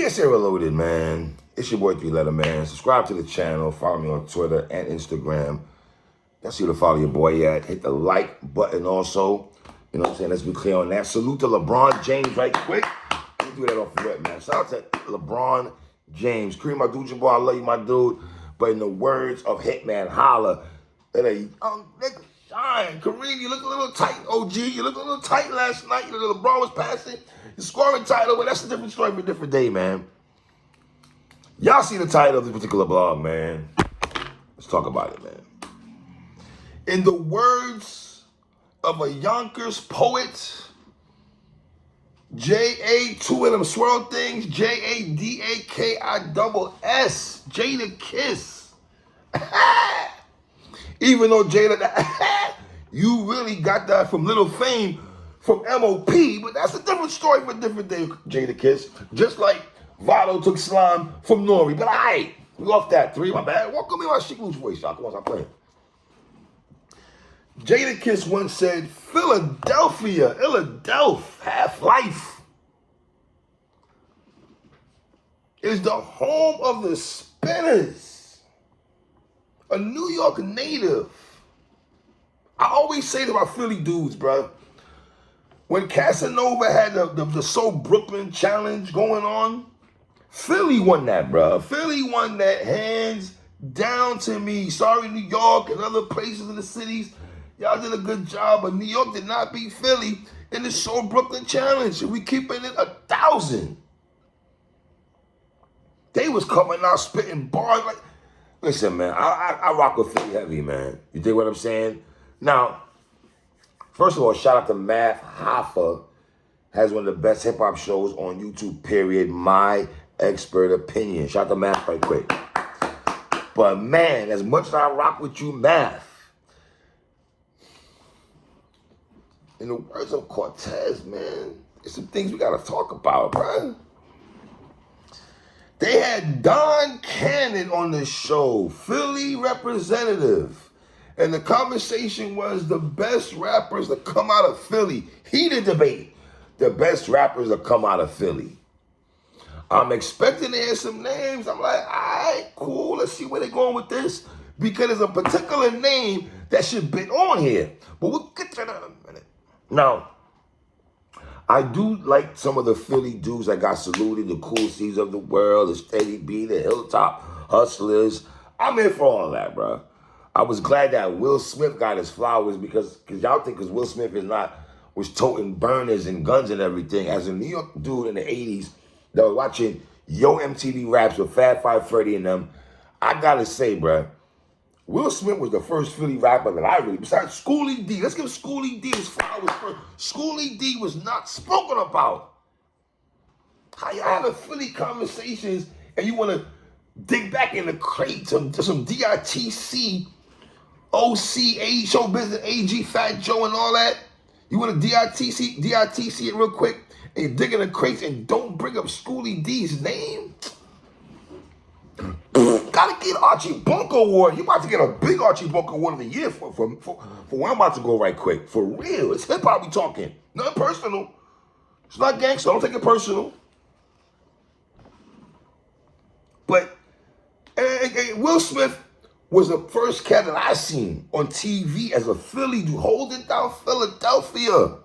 PSA Reloaded, man. It's your boy 3-Letter Man. Subscribe to the channel. Follow me on Twitter and Instagram. That's who to follow your boy at. Hit the like button also. You know what I'm saying? Let's be clear on that. Salute to LeBron James right quick. Let me do that off the rip, man. Shout out to LeBron James. Kareem, my dude, your boy. I love you, my dude. But in the words of Hitman Holla, that a young nigga shine. Kareem, you look a little tight, OG. You look a little tight last night. You know, LeBron was passing. The scoring title, but that's a different story for a different day, man. Y'all see the title of this particular blog, man. Let's talk about it, man. In the words of a Yonkers poet, J.A. two of them swirl things, Jadakiss, Jada Kiss. Even though Jada, you really got that from Little Fame, from M.O.P., but that's a different story for a different day, Jada Kiss. Just like Vado took slime from Nori. But we off that 3, my bad. Welcome in my Chic Loose voice, y'all. Come on, stop playing. Jada Kiss once said, Philadelphia, Half-Life is the home of the Spinners. A New York native. I always say to my Philly dudes, bro, when Casanova had the So Brooklyn challenge going on, Philly won that, bro. Philly won that hands down to me. Sorry, New York and other places in the cities. Y'all did a good job, but New York did not beat Philly in the So Brooklyn challenge. We keeping it 1,000. They was coming out spitting bars like, listen, man, I rock with Philly heavy, man. You dig what I'm saying? Now, first of all, shout out to Hoffa. Has one of the best hip-hop shows on YouTube, period. My expert opinion. Shout out to Math right quick. But, man, as much as I rock with you, Math, in the words of Cortez, man, there's some things we got to talk about, bro. They had Don Cannon on the show, Philly representative. And the conversation was the best rappers that come out of Philly. Heated debate. The best rappers that come out of Philly. I'm expecting to hear some names. I'm like, all right, cool. Let's see where they're going with this. Because there's a particular name that should be on here. But we'll get to that in a minute. Now, I do like some of the Philly dudes that got saluted, the Cool C's of the world, the Steady B, the Hilltop Hustlers. I'm here for all that, bro. I was glad that Will Smith got his flowers because y'all think because Will Smith was toting burners and guns and everything. As a New York dude in the 80s that was watching Yo MTV Raps with Fat 530 and them, I gotta say, bro, Will Smith was the first Philly rapper that I really, besides Schoolie D. Let's give Schoolie D his flowers first. Schoolie D was not spoken about. How y'all having Philly conversations and you want to dig back in the crate to some DITC, OCA, Show Business, AG, Fat Joe, and all that? You want to DITC it real quick, and you dig in the crates and don't bring up Schoolie D's name? Gotta get Archie Bunker Award. You about to get a big Archie Bunker Award of the year for where I'm about to go right quick. For real. It's hip-hop we talking. Nothing personal. It's not gangster. Don't take it personal. But Will Smith was the first cat that I seen on TV as a Philly dude holding down Philadelphia.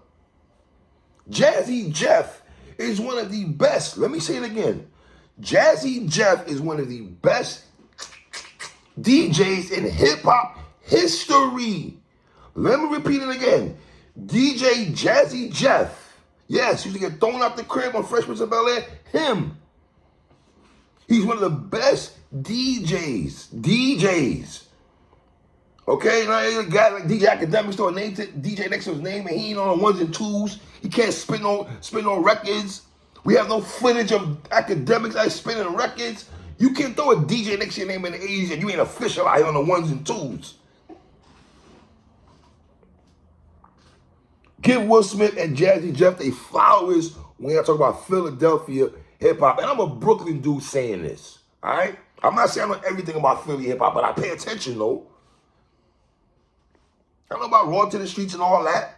Jazzy Jeff is one of the best. Let me say it again. Jazzy Jeff is one of the best DJs in hip-hop history. Let me repeat it again. DJ Jazzy Jeff. Yes, used to get thrown out the crib on Fresh Prince of Bel-Air. Him. He's one of the best DJs. Okay, now a guy like DJ Academics throw a name to DJ next to his name and he ain't on the ones and twos. He can't spin no records. We have no footage of Academics like spinning records. You can't throw a DJ next to your name in the 80s and you ain't official out here on the ones and twos. Give Will Smith and Jazzy Jeff their flowers when I talk about Philadelphia hip-hop. And I'm a Brooklyn dude saying this, all right? I'm not saying I know everything about Philly hip-hop, but I pay attention, though. I know about Raw to the Streets and all that.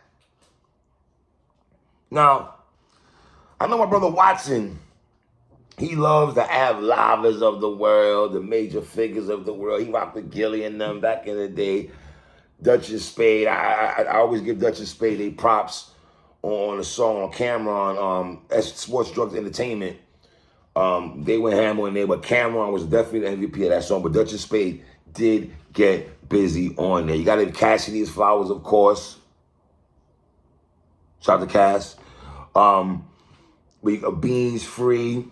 Now, I know my brother Watson He loves the Av Lavas of the world, the major figures of the world. He rocked with Gilly and them back in the day. Duchess Spade. I always give Duchess Spade a props on a song on Cameron, Sports Drugs Entertainment. They went hammer in there, but Cameron was definitely the MVP of that song. But Duchess Spade did get busy on there. You got to give Cassidy's flowers, of course. Shout out to Cass. We got Beans Free,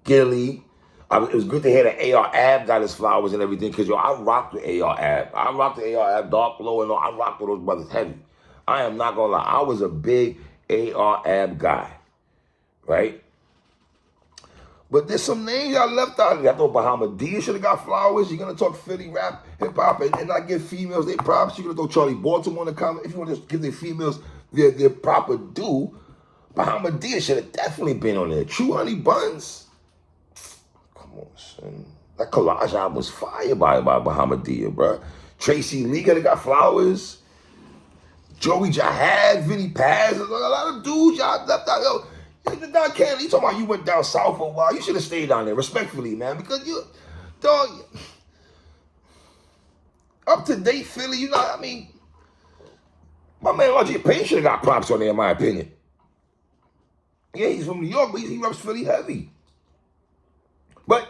Gilly. It was good to hear that AR Ab got his flowers and everything, because I rocked with AR Ab. I rocked with AR Ab, Dark Low, and all. I rocked with those brothers heavy. I am not gonna lie. I was a big AR Ab guy, right? But there's some names y'all left out of there. I thought Bahama D should have got flowers. You're gonna talk Philly rap, hip hop, and not give females their props. You're gonna throw Charlie Baltimore in the comment. If you want to just give the females their proper due, Bahama D should have definitely been on there. True Honey Buns. Come on, son. That collage album was fire by Bahama D, bro. Tracy Lee could have got flowers. Joey Jihad, Vinny Paz, a lot of dudes y'all left out. Yo, Don Cannon, you talking about you went down south for a while. You should have stayed down there, respectfully, man, because you, dog, up to date Philly, you know what I mean? My man RJ Payne should have got props on there, in my opinion. Yeah, he's from New York, but he reps Philly heavy. But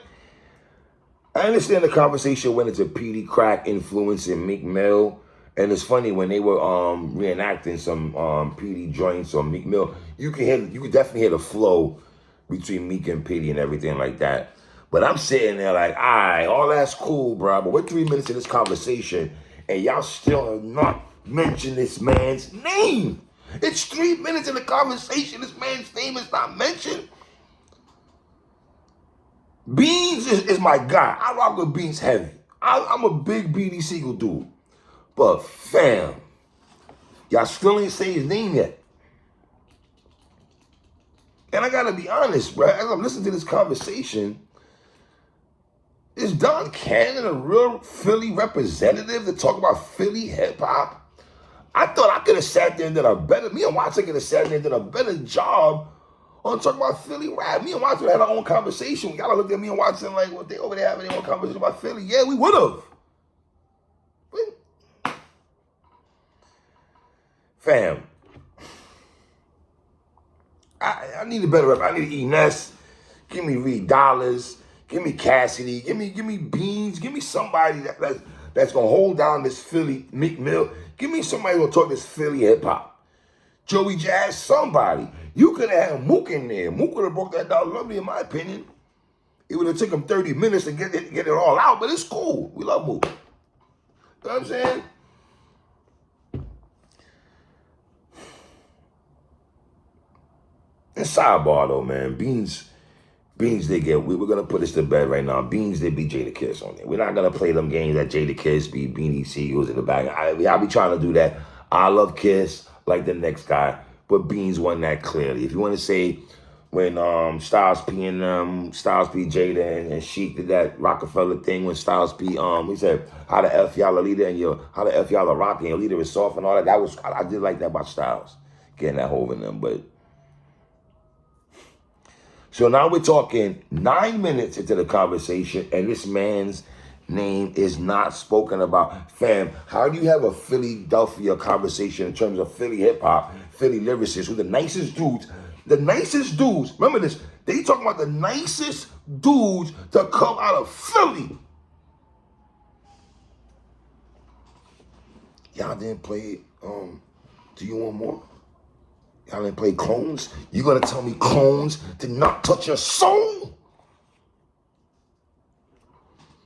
I understand the conversation went into Petey Crack influencing Meek Mill. And it's funny, when they were reenacting some Petey joints on Meek Mill, you could definitely hear the flow between Meek and Petey and everything like that. But I'm sitting there like, all right, all that's cool, bro. But we're 3 minutes in this conversation, and y'all still have not mentioned this man's name. It's 3 minutes in the conversation. This man's name is not mentioned. Beans is my guy. I rock with Beans heavy. I'm a big Beanie Siegel dude. But fam, y'all still ain't say his name yet. And I gotta be honest, bro, as I'm listening to this conversation, is Don Cannon a real Philly representative to talk about Philly hip hop? I thought I could have sat there and did me and Watson could have sat there and did a better job on talking about Philly rap. Me and Watson had our own conversation. Y'all looked at me and Watson like, what they over there having their own conversation about Philly? Yeah, we would have. Fam, I need a better rep. I need Ines. Give me Reed Dollars. Give me Cassidy. Give me Beans. Give me somebody that's gonna hold down this Philly Meek Mill. Give me somebody who'll talk this Philly hip hop. Joey Jazz, somebody. You could have had Mook in there. Mook would have broke that down lovely, in my opinion. It would have taken him 30 minutes to get it all out, but it's cool. We love Mook. You know what I'm saying? And sidebar though, man, Beans, they get, we're going to put this to bed right now. Beans, they be Jadakiss on there. We're not going to play them games that Jadakiss be Beanie Siegels in the back. I'll be trying to do that. I love Kiss like the next guy, but Beans won that clearly. If you want to say when Styles P and Styles P, Jada and Sheik did that Rockefeller thing, when Styles P, he said, how the F y'all a leader and how the F y'all a rock and your leader is soft and all that. I did like that about Styles, getting that hold in them, but. So now we're talking 9 minutes into the conversation, and this man's name is not spoken about. Fam, how do you have a Philadelphia conversation in terms of Philly hip-hop, Philly lyricists, who the nicest dudes, remember this, they talking about the nicest dudes to come out of Philly. Y'all didn't play, Do You Want More? Y'all didn't play Clones? You gonna tell me Clones did not touch your soul?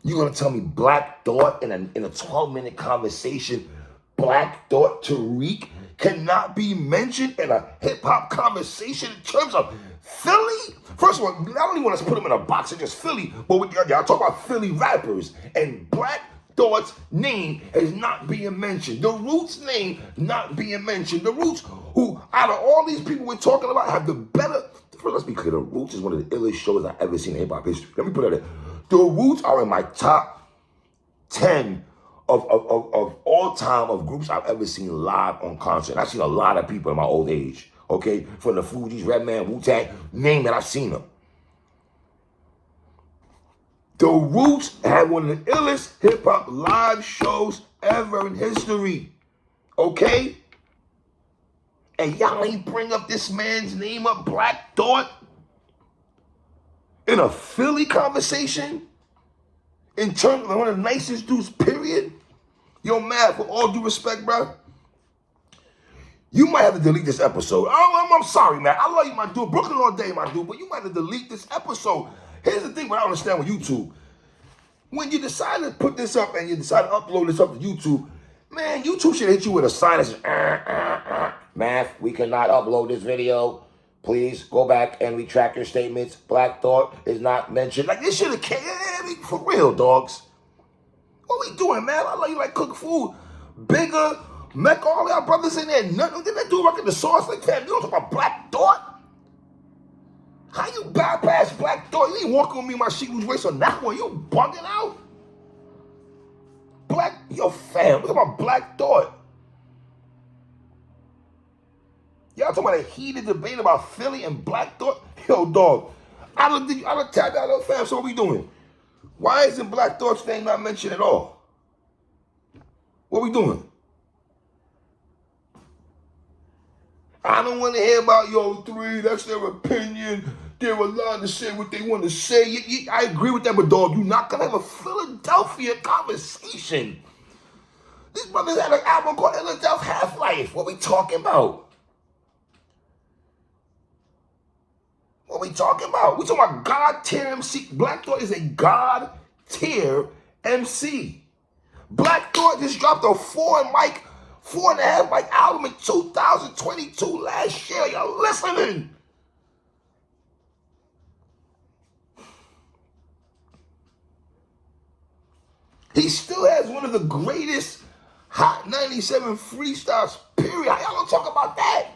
You gonna tell me Black Thought in a 12-minute conversation, Black Thought Tariq cannot be mentioned in a hip-hop conversation in terms of Philly? First of all, I don't even want to put them in a box of just Philly, but y'all talk about Philly rappers, and Black Thought's name is not being mentioned. The Roots name not being mentioned. The Roots, who out of all these people we're talking about, have the better. First, let's be clear. The Roots is one of the illest shows I've ever seen in hip hop history. Let me put it there. The Roots are in my top 10 of all time of groups I've ever seen live on concert. I've seen a lot of people in my old age. Okay, from the Fugees, Redman, Wu-Tang, name it, I've seen them. The Roots had one of the illest hip-hop live shows ever in history. Okay? And y'all ain't bring up this man's name up, Black Thought, in a Philly conversation? In terms of one of the nicest dudes, period? Yo, Matt, with all due respect, bro, you might have to delete this episode. I'm sorry, man. I love you, my dude. Brooklyn all day, my dude. But you might have to delete this episode. Here's the thing what I don't understand with YouTube. When you decide to put this up and you decide to upload this up to YouTube, man, YouTube should hit you with a sign that says, Math, we cannot upload this video. Please go back and retract your statements. Black Thought is not mentioned. Like, this should have came. For real, dogs. What we doing, man? I love you like cook food. Bigger, Mecca, all our brothers in there. Nothing. Did that dude work in the sauce like that? You don't talk about Black Thought? How you bypass Black Thought? You ain't walking with me in my sheet loose waist on that one. You bugging out? Yo, fam, what about Black Thought? Y'all talking about a heated debate about Philly and Black Thought? Yo, dog, I don't tap out, fam, so what we doing? Why isn't Black Thought's name not mentioned at all? What we doing? I don't want to hear about yo three. That's their opinion. They're allowed to say what they want to say. I agree with that, but dog, you're not gonna have a Philadelphia conversation. These brothers had an album called Philadelphia Half-Life. What we talking about? What we talking about? We talking about God-tier MC. Black Thought is a God-tier MC. Black Thought just dropped a 4.5 mic album in 2022 last year. Y'all listening? He still has one of the greatest Hot 97 freestyles, period. How y'all don't talk about that?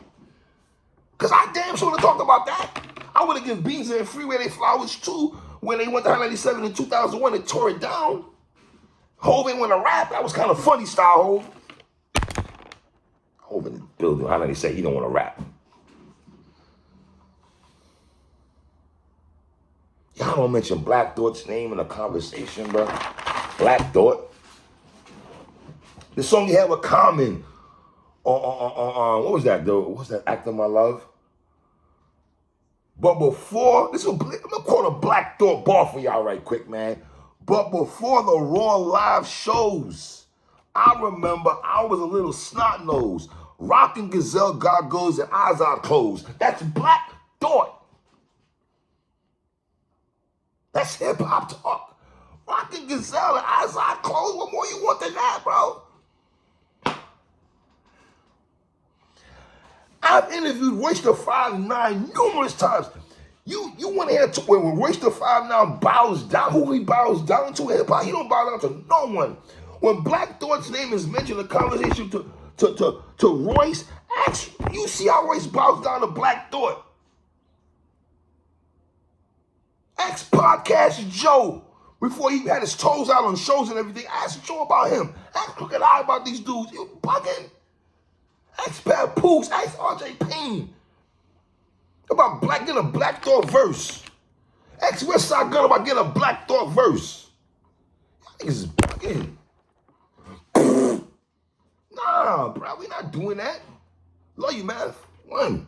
Because I damn sure would have talked about that. I would have given Beans and Freeway their flowers too when they went to Hot 97 in 2001 and tore it down. Hov ain't want to rap. That was kind of funny style, Hov. Hov in the building. Hot 97, he don't want to rap. Y'all don't mention Black Thought's name in a conversation, bro. Black Thought. The song he had with Common on what was that, though? What was that, Act of My Love? But before, I'm going to quote a Black Thought bar for y'all right quick, man. But before the Raw live shows, I remember I was a little snot-nosed, rocking Gazelle goggles and eyes out closed. That's Black Thought. That's hip-hop talk. Rocking Gazelle and eyes out closed. What more you want than that, bro? I've interviewed Royce the 5'9" numerous times. You want to hear when Royce the 5'9" bows down, who he bows down to hip hop? He don't bow down to no one. When Black Thought's name is mentioned in the conversation to Royce, you see how Royce bows down to Black Thought. Ask Podcast Joe before he had his toes out on shows and everything. Ask Joe about him. Ask Crooked Eye about these dudes. You bugging? Ask Pat Poos, ask RJ Payne about getting a Black Thought verse. Ask Westside Gun about getting a Black Thought verse. Y'all niggas is bugging. Nah, bro, we not doing that. Love you, man. One.